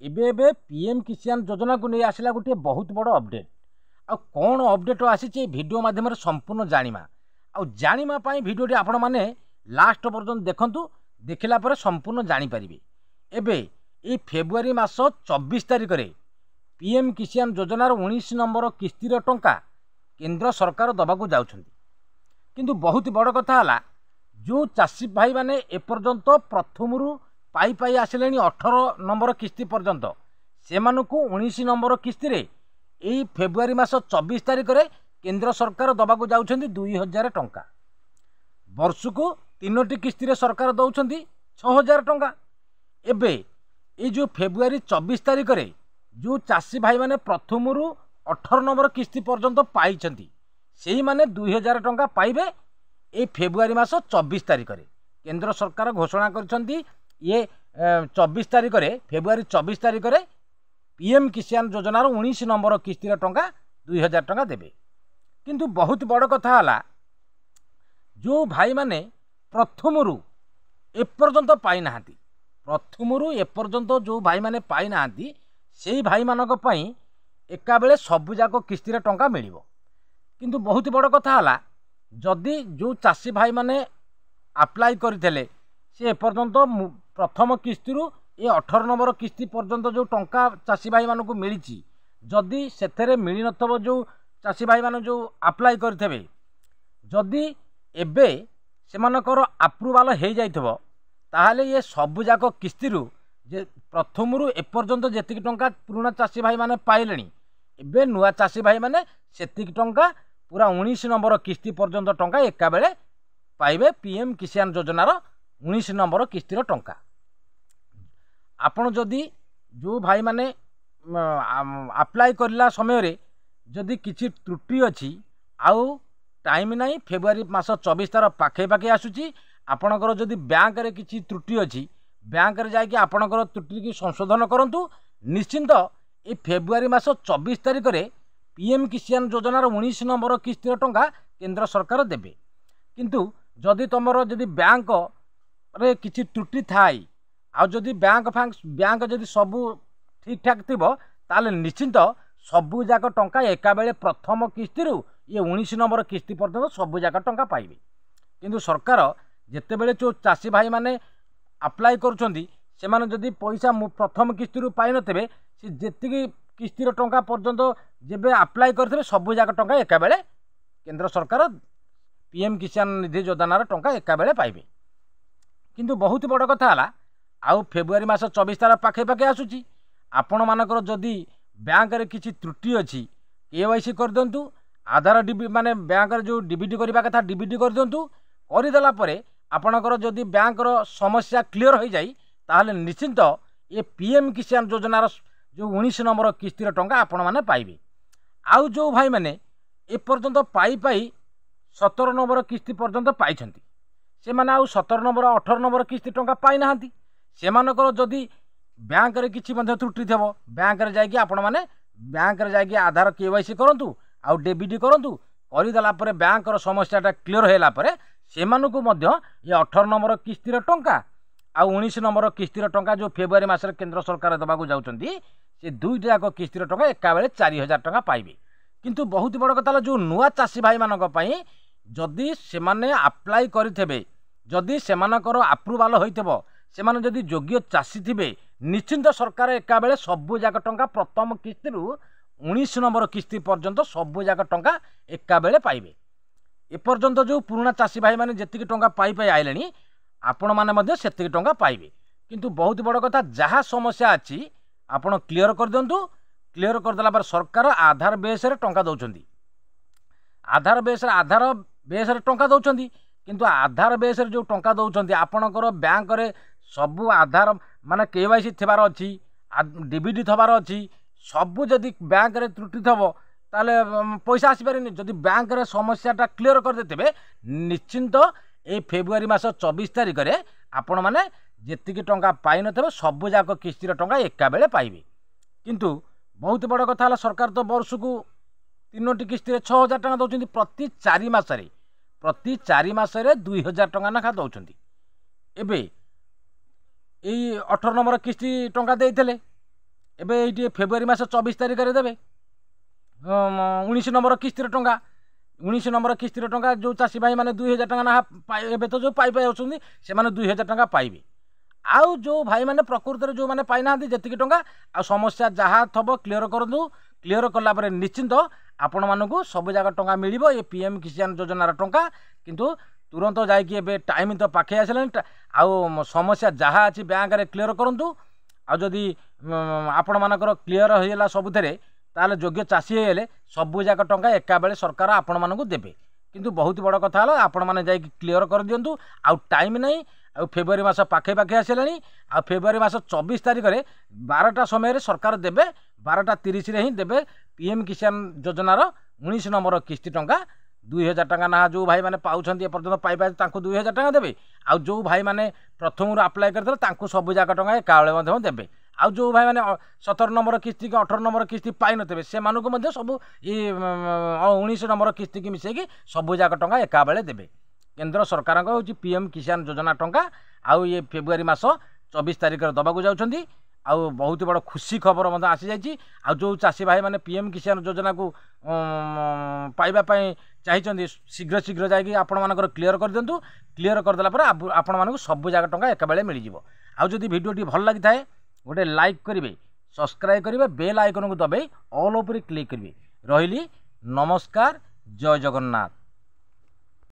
एबे एबे पीएम किसान योजना को नहीं आसला गोटे बहुत बड़ अपडेट आ कौन अपडेट आसी वीडियो माध्यम संपूर्ण जानिमा आ जानिमा पई वीडियोटी आपण माने लास्ट पर्यंत देखंतु देखिला पर संपूर्ण जानि परिबे। एबे ए फेब्रुआरी मास 24 तारिख रे पीएम किसान योजनार 19 नंबर किस्तीर टंका केंद्र सरकार दबाकू जाउछंती। किंतु बहुत बड़ कथा हला जो चाषी भाई माने एपर्यंत प्रथमरू पाई पाई आसिले 18 नंबर किस्ती पर्यंत से 19 नंबर किस्ती रे एई फेब्रुआरी मास 24 तारिख रे केंद्र सरकार दबाकू जाउछंती 2000 टंका। वर्ष को 3टी किस्ती रे सरकार दउछंती 6000 टंका। एबे ए जो फेब्रुआरी 24 तारिख रे जो चाषी भाई माने प्रथमरू 18 नंबर किस्ती पर्यंत पाइछंती सेही माने 2000 टंका पाइबे। ए फेब्रुआरी मास 24 तारिख रे केंद्र सरकार घोषणा करछंती ये 24 तारिख रे फेब्रुआरी 24 तारिख रे पीएम किसान योजनार 19 नंबर किस्तीर टंका 2000 टंका देबे। किंतु बहुत बड़ कथा हला जो भाई माने प्रथमरू एपर्यंत पाई नाहांती प्रथमरू एपर्यंत जो भाई माने पाई नाहांती सेही भाई मानक पई एका बेले सबु जाक किस्तीर टंका मिलिबो। किंतु बहुत बड़ कथा हला जदि जो चाषी भाई माने अप्लाई करथिले से एपर्यंत प्रथम किस्ती रु ए 18 नंबर किस्ती पर्यंत जो टंका चाषी भाई मानक मिली जदि सेथरे मिली नथबो जो चाषी भाई मान जो अप्लाई करथिबे जदि एबे सेमानकर अप्रूवाल हो जाइथबो ताहले ये सबु जाक किस्ती रु जे प्रथमरू एपर्यंत जेतिक टंका पुराना चाषी भाई माने पाइलेनी एबे नुआ चाषी भाई माने सेतिक टंका पूरा 19 नंबर किस्ती पर्यंत टंका एका बेले पाइबे। पीएम किसान योजनार 19 नंबर किस्तीर टंका आपण जदि जो भाई माने अप्लाई करला समय रे जदि किछि त्रुटि अछि आउ टाइम नाही फेब्रुआरी मास 24 तार पाखे पाखे आसुची आपणकर जदि बैंक रे किछि त्रुटि अछि बैंक रे जाके आपणकर त्रुटि की संशोधन करंतु निश्चिंत ए फेब्रुआरी मास 24 तारिख रे पीएम किसान योजनार 19 नंबर किस्तीर टंका केंद्र सरकार देबे। किंतु जदि तमरो जदि बैंक रे किछि त्रुटि थाई आ जदि बैंक जदि सबु ठीक ठाक थिबो ताले निश्चिंत सबु जाक टंका एका बेले प्रथम किस्ती रु ये 19 नंबर किस्ती पर्यंत सबु जाक टंका पाइबे। किंतु सरकार जेते बेले जो चाषी भाई माने अप्लाई करूछंती से माने जदि पैसा प्रथम किस्ती रु पाइ नथबे से जेतिकी किस्तीर टंका पर्यंत जेबे अप्लाई करथबे सबु जाक टंका एका बेले केंद्र सरकार पीएम किसान निधि योजनार टंका एका बेले पाइबे। किंतु बहुत बड़ कथा हला आउ फेब्रुआरी मास 24 तार पाखे पाखे आसुची आपण मानकर जदि बैंक रे किछि त्रुटि अछि केवाईसी कर दियंतु आधार डीबी माने बैंक रे जो डीबीडी करबा कथा डीबीडी कर दियंतु करदेला परे आपणकर जदि बैंक रो समस्या क्लियर हो जाई ताहले निश्चिंत ये पीएम किसान योजनार जो 19 नंबर किस्तीर टंका आपण माने पाइबे। आउ जो भाई माने ए पर्यंत पाई पाई 17 नंबर किस्ती पर्यंत पाइछंती से माने आउ 17 नंबर 18 नंबर किस्ती टंका पाई नाहांती से मानकर जदि बैंक रे किछि मध्ये त्रुटि थबो बैंक रे जाइकी आपण माने बैंक रे जाइकी आधार केवाईसी करंतु आउ डीबीडी करंतु करिदेला परे बैंक रो समस्याटा क्लियर होला परे सेमानकु मध्ये ये 18 नंबर किस्तीर टंका आ 19 नंबर किस्तीर टंका जो फेब्रुआरी मासरे केंद्र सरकार दबाकू जाउछंती से दुईटा जाक किस्तीर टंका एका बेले 4000 टंका पाइबे। किंतु बहुत बड़ कथा जो नुआ चाषी भाई मानक पई जदि सेमाने अप्लाई करिथेबे जदि सेमानकर अप्रूवाल होइथबो सेमाने जदि योग्य चाषी थिबे निश्चिंत सरकार एका बेले सबु जाक टंका प्रथम किस्ती रु 19 नंबर किस्ती पर्यंत सबु जाक टंका एका बेले पाइबे। एपर्यंत जो पुराना चाषी भाई माने जेतिक टंका पाई पाई आइलेनी आपण माने मध्ये सेतिक टंका पाइबे। किंतु बहुत बड़ कथा जहा समस्या अछि आपण क्लियर कर दियंतु क्लियर कर देला पर सरकार आधार बेस रे टंका दउछंती आधार बेस रे टंका दउछंती किंतु आधार बेस रे जो टंका दउछंती आपणकर बैंक रे सबु आधार माने केवाईसी थबार अछि डीबीडी थबार अछि सबु जदि बैंक रे त्रुटि थबो ताले पैसा आसी पारेनी जदि बैंक रे समस्याटा क्लियर कर देतेबे निश्चिंत ए फेब्रुआरी मास 24 तारिख रे आपण माने जेतिकी टंका पाइ नथबे सबु जाक किस्तीर टंका एका बेले पाइबे। किंतु बहुत बड़ कथा हला सरकार तो वर्ष को 3टी किस्ती 6000 टंका दउछंती प्रति 4 मासरे 2000 टंका नाखा दउछंती। एबे 18 नंबर किस्ती टंका देइथिले ଏବେ ଏଇটি फेब्रुआरी मास 24 तारिख रे देबे 19 नंबर किस्तिर टंका 19 नंबर किस्तिर टंका जो चाषी भाई माने 2000 टंका ना एबे तो जो पाई आउछंदी से माने 2000 टंका पाइबे आउ जो भाई माने प्रकृति रे जो माने पाइ ना जतिक टंका आ समस्या जहाँ थब क्लियर करदु क्लियर कला परे निश्चिंत आपण मानकु सब जगह टंका मिलिबो ये पीएम किसान योजनार टंका किंतु तुरंत जाइए एबे टाइम तो पाखे आसलानी आउ समस्या जहाँ अच्छी बैंक रे क्लियर करंतु आ जदि आपण मानकर क्लियर होइला सबुथरे ताले योग्य चाषी हेले सबु जाक टंका एका बेले सरकार आपण मानकु देबे किंतु बहुत बड़ कथा हला आपण माने जाई क्लियर कर दियंतु आउ टाइम नहीं आ फेब्रुआरी मास पाखे पाखे आसलानी आ फेब्रुआरी मास 24 तारिख रे 12टा समय रे सरकार देबे 12:30 रे ही देबे पीएम किसान योजनार 19 नंबर किस्ती टंका 2000 टंका ना जो भाई माने पाउछंती एपर्यंत पाई 2000 टंका देबे आ जो भाई माने प्रथम अप्लाई करथले तांको सब जाक टंका एकाबेले मध्य देबे आ जो भाई माने 17 नंबर किस्ती कि 18 नंबर किस्ती पाई नथबे से मानको मध्य सब 19 नंबर किस्ती की मिसेकी सब जाक टंका एकाबेले देबे केंद्र सरकार हूँ पीएम किसान योजना टंका आउ ये फेब्रुआरी मास 24 तारिख दबाक जाउछंती आउ बहुत बड़ खुशी खबर मत आसी जाइए आ जो चाषी भाई माने पीएम किसान योजना को पाइबा चाहिए शीघ्र शीघ्र जाकि आपण मानकर क्लियर कर दिंतु क्लियर करदेला पर आपण मानक सब जाक टंका एका बेले मिल जिवो आ जदि वीडियोटी भल लगी थाए गोटे लाइक करेंगे सब्सक्राइब करेंगे बेल आइकन को दबाई ऑल उपर क्लिक करेंगे रही नमस्कार जय जगन्नाथ।